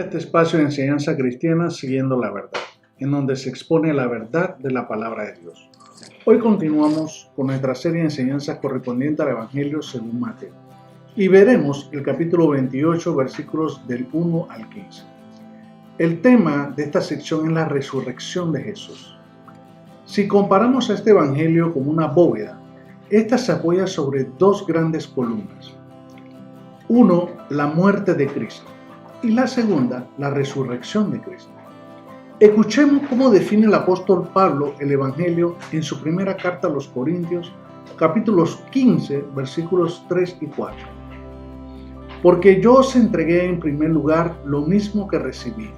este espacio de enseñanza cristiana Siguiendo la Verdad, en donde se expone la verdad de la palabra de Dios. Hoy continuamos con nuestra serie de enseñanzas correspondiente al Evangelio según Mateo y veremos el capítulo 28, versículos del 1 al 15. El tema de esta sección es la resurrección de Jesús. Si comparamos a este Evangelio como una bóveda, esta se apoya sobre dos grandes columnas. Uno, la muerte de Cristo, y la segunda, la resurrección de Cristo. Escuchemos cómo define el apóstol Pablo el Evangelio en su primera carta a los Corintios, capítulos 15, versículos 3 y 4. Porque yo os entregué en primer lugar lo mismo que recibí,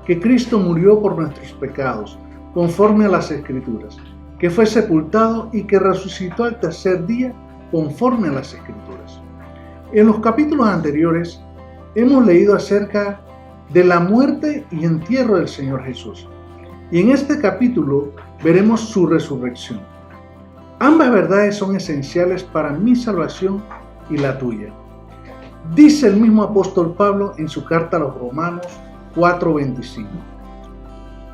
que Cristo murió por nuestros pecados, conforme a las Escrituras, que fue sepultado y que resucitó al tercer día, conforme a las Escrituras. En los capítulos anteriores hemos leído acerca de la muerte y entierro del Señor Jesús, y en este capítulo veremos su resurrección. Ambas verdades son esenciales para mi salvación y la tuya. Dice el mismo apóstol Pablo en su carta a los Romanos 4:25,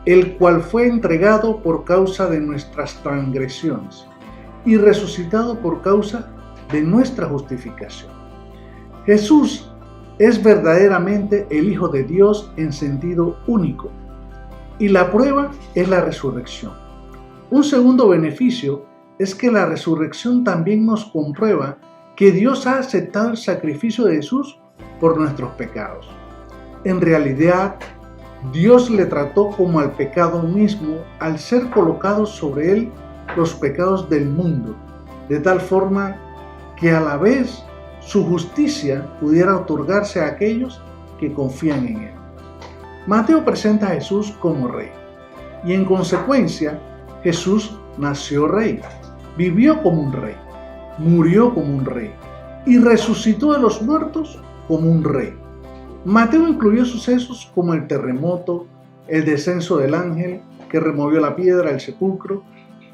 el cual fue entregado por causa de nuestras transgresiones y resucitado por causa de nuestra justificación. Jesús es verdaderamente el Hijo de Dios en sentido único, y la prueba es la resurrección. Un segundo beneficio es que la resurrección también nos comprueba que Dios ha aceptado el sacrificio de Jesús por nuestros pecados. En realidad, Dios le trató como al pecado mismo al ser colocados sobre él los pecados del mundo, de tal forma que a la vez su justicia pudiera otorgarse a aquellos que confían en él. Mateo presenta a Jesús como rey, y en consecuencia Jesús nació rey, vivió como un rey, murió como un rey y resucitó de los muertos como un rey. Mateo incluyó sucesos como el terremoto, el descenso del ángel que removió la piedra del sepulcro,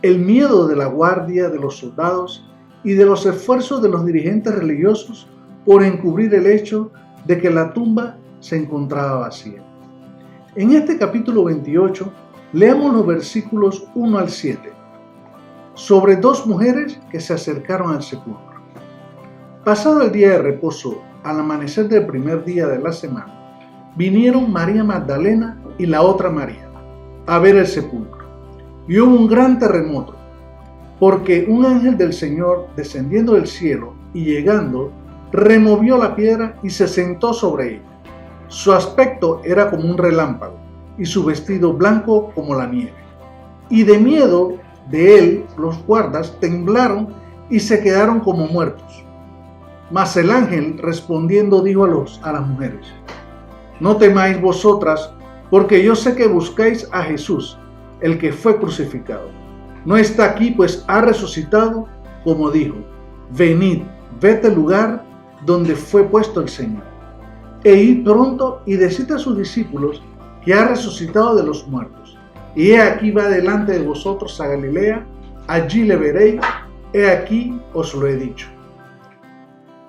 el miedo de la guardia de los soldados y de los esfuerzos de los dirigentes religiosos por encubrir el hecho de que la tumba se encontraba vacía. En este capítulo 28, leamos los versículos 1 al 7, sobre dos mujeres que se acercaron al sepulcro. Pasado el día de reposo, al amanecer del primer día de la semana, vinieron María Magdalena y la otra María a ver el sepulcro. Y hubo un gran terremoto, porque un ángel del Señor, descendiendo del cielo y llegando, removió la piedra y se sentó sobre ella. Su aspecto era como un relámpago, y su vestido blanco como la nieve. Y de miedo de él, los guardas temblaron y se quedaron como muertos. Mas el ángel, respondiendo, dijo a las mujeres: no temáis vosotras, porque yo sé que buscáis a Jesús, el que fue crucificado. No está aquí, pues ha resucitado, como dijo. Venid, ved el lugar donde fue puesto el Señor. E id pronto y decid a sus discípulos que ha resucitado de los muertos. Y he aquí va delante de vosotros a Galilea, allí le veréis, he aquí os lo he dicho.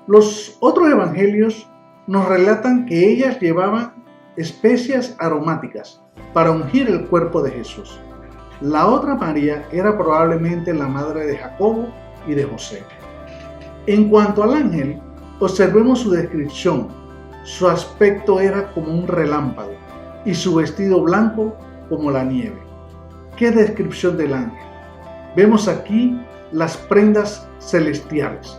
Los otros evangelios nos relatan que ellas llevaban especias aromáticas para ungir el cuerpo de Jesús. La otra María era probablemente la madre de Jacobo y de José. En cuanto al ángel, observemos su descripción. Su aspecto era como un relámpago y su vestido blanco como la nieve. ¿Qué descripción del ángel? Vemos aquí las prendas celestiales.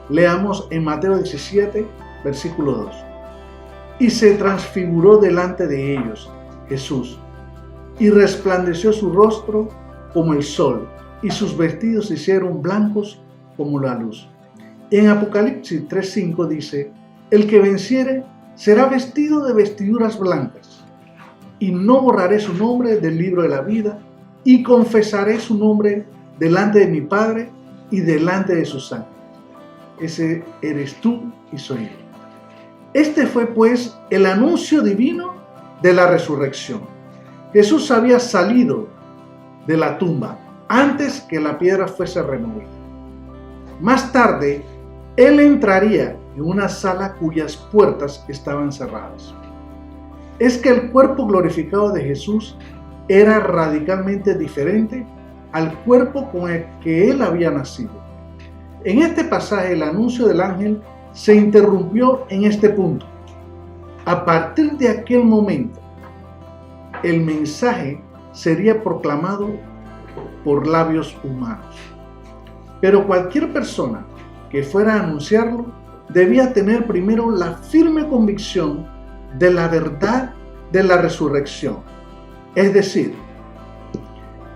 Leamos en Mateo 17, versículo 2. Y se transfiguró delante de ellos Jesús, y resplandeció su rostro como el sol, y sus vestidos se hicieron blancos como la luz. En Apocalipsis 3:5 dice: el que venciere será vestido de vestiduras blancas, y no borraré su nombre del libro de la vida, y confesaré su nombre delante de mi Padre y delante de sus ángeles. Ese eres tú y soy yo. Este fue pues el anuncio divino de la resurrección. Jesús había salido de la tumba antes que la piedra fuese removida. Más tarde, él entraría en una sala cuyas puertas estaban cerradas. es que el cuerpo glorificado de Jesús era radicalmente diferente al cuerpo con el que él había nacido. En este pasaje el anuncio del ángel se interrumpió en este punto. A partir de aquel momento, el mensaje sería proclamado por labios humanos. Pero cualquier persona que fuera a anunciarlo debía tener primero la firme convicción de la verdad de la resurrección. Es decir,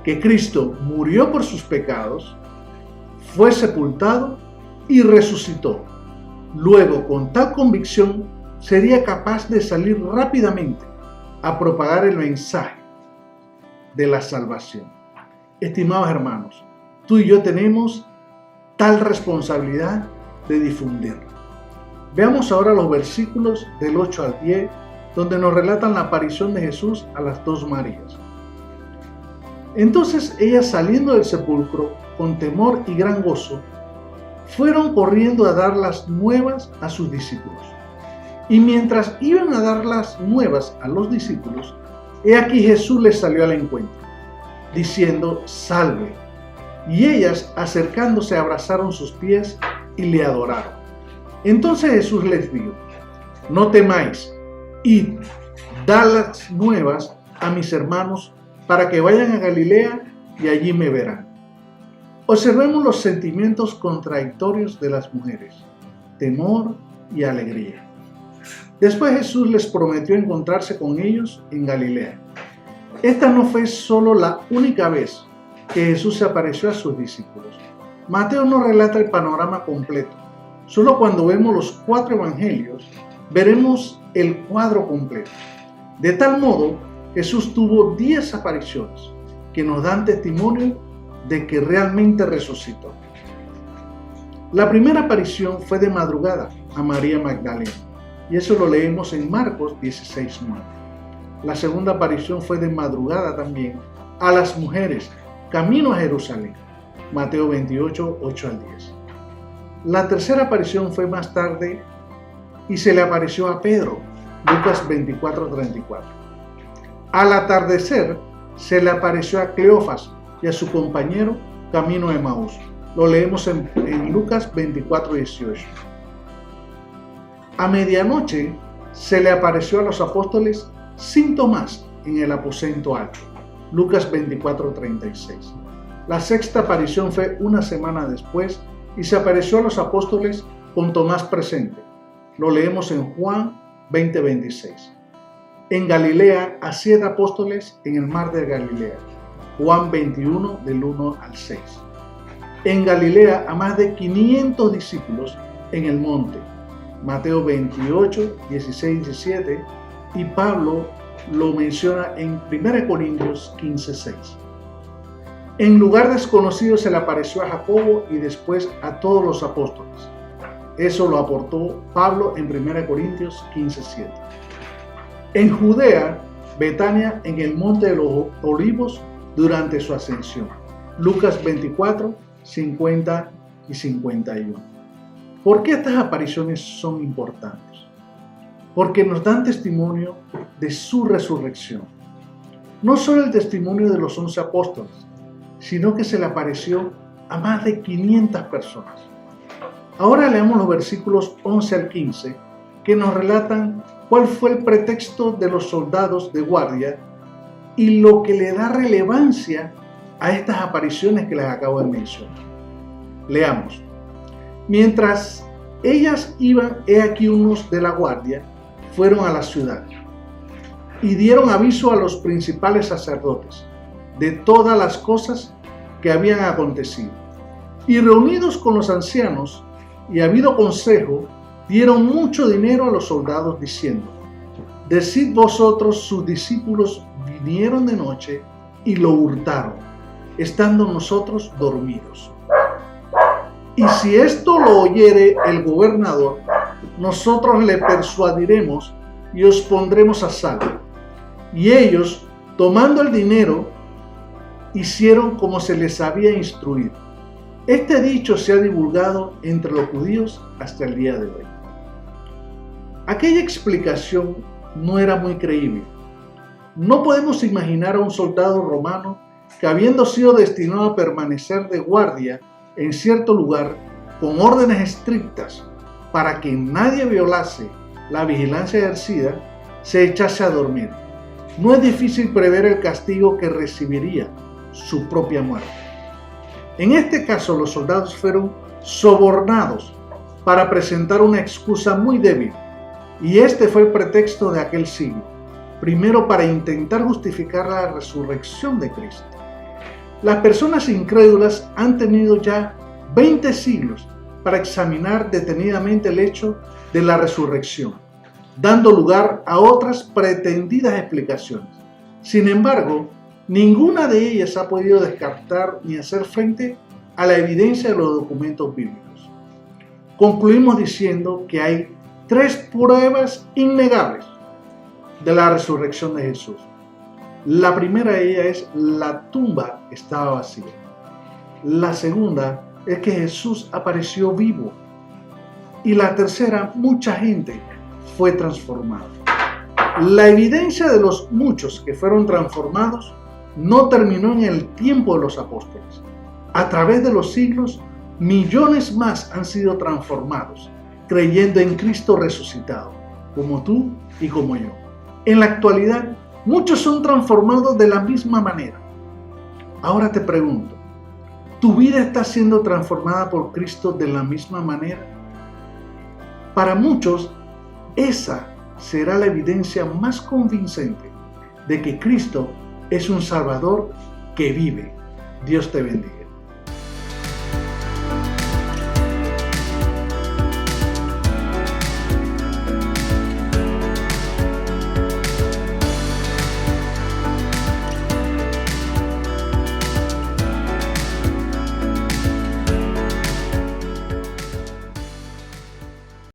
que Cristo murió por sus pecados, fue sepultado y resucitó. Luego, con tal convicción, sería capaz de salir rápidamente a propagar el mensaje de la salvación. Estimados hermanos, tú y yo tenemos tal responsabilidad de difundirlo. Veamos ahora los versículos del 8 al 10, donde nos relatan la aparición de Jesús a las dos Marías. Entonces ellas, saliendo del sepulcro con temor y gran gozo, fueron corriendo a dar las nuevas a sus discípulos. Y mientras iban a dar las nuevas a los discípulos, he aquí Jesús les salió al encuentro, diciendo: salve. Y ellas, acercándose, abrazaron sus pies y le adoraron. Entonces Jesús les dijo: no temáis, id, dad las nuevas a mis hermanos para que vayan a Galilea y allí me verán. Observemos los sentimientos contradictorios de las mujeres: temor y alegría. Después Jesús les prometió encontrarse con ellos en Galilea. Esta no fue solo la única vez que Jesús se apareció a sus discípulos. Mateo no relata el panorama completo. Solo cuando vemos los 4 evangelios veremos el cuadro completo. De tal modo, Jesús tuvo 10 apariciones que nos dan testimonio de que realmente resucitó. La primera aparición fue de madrugada a María Magdalena, y eso lo leemos en Marcos 16:9. La segunda aparición fue de madrugada también a las mujeres camino a Jerusalén, Mateo 28, 8 al 10. La tercera aparición fue más tarde y se le apareció a Pedro, Lucas 24, 34. Al atardecer se le apareció a Cleofas y a su compañero camino a Emaús. Lo leemos en Lucas 24, 18. A medianoche se le apareció a los apóstoles sin Tomás en el aposento alto, Lucas 24, 36. La sexta aparición fue una semana después y se apareció a los apóstoles con Tomás presente. Lo leemos en Juan 20, 26. En Galilea a 7 apóstoles en el mar de Galilea, Juan 21 del 1 al 6. En Galilea a más de 500 discípulos en el monte, Mateo 28, 16, 17, y Pablo lo menciona en 1 Corintios 15, 6. En lugar desconocido se le apareció a Jacobo y después a todos los apóstoles. Eso lo aportó Pablo en 1 Corintios 15, 7. En Judea, Betania, en el monte de los Olivos, durante su ascensión, Lucas 24, 50 y 51. ¿Por qué estas apariciones son importantes? Porque nos dan testimonio de su resurrección. No solo el testimonio de los 11 apóstoles, sino que se le apareció a más de 500 personas. Ahora leamos los versículos 11 al 15, que nos relatan cuál fue el pretexto de los soldados de guardia y lo que le da relevancia a estas apariciones que les acabo de mencionar. Leamos. Mientras ellas iban, he aquí unos de la guardia fueron a la ciudad y dieron aviso a los principales sacerdotes de todas las cosas que habían acontecido. Y reunidos con los ancianos y habido consejo, dieron mucho dinero a los soldados diciendo: decid vosotros, sus discípulos vinieron de noche y lo hurtaron, estando nosotros dormidos. Y si esto lo oyere el gobernador, nosotros le persuadiremos y os pondremos a salvo. Y ellos, tomando el dinero, hicieron como se les había instruido. Este dicho se ha divulgado entre los judíos hasta el día de hoy. Aquella explicación no era muy creíble. No podemos imaginar a un soldado romano que, habiendo sido destinado a permanecer de guardia en cierto lugar con órdenes estrictas para que nadie violase la vigilancia ejercida, se echase a dormir. No es difícil prever el castigo que recibiría: su propia muerte. En este caso, los soldados fueron sobornados para presentar una excusa muy débil, y este fue el pretexto de aquel siglo. Primero, para intentar justificar la resurrección de Cristo. Las personas incrédulas han tenido ya 20 siglos para examinar detenidamente el hecho de la resurrección, dando lugar a otras pretendidas explicaciones. Sin embargo, ninguna de ellas ha podido descartar ni hacer frente a la evidencia de los documentos bíblicos. Concluimos diciendo que hay 3 pruebas innegables de la resurrección de Jesús. La primera de ellas es: la tumba estaba vacía. La segunda es que Jesús apareció vivo. Y la tercera, mucha gente fue transformada. La evidencia de los muchos que fueron transformados no terminó en el tiempo de los apóstoles. A través de los siglos, millones más han sido transformados, creyendo en Cristo resucitado, como tú y como yo. En la actualidad, muchos son transformados de la misma manera. Ahora te pregunto, ¿tu vida está siendo transformada por Cristo de la misma manera? Para muchos, esa será la evidencia más convincente de que Cristo es un Salvador que vive. Dios te bendiga.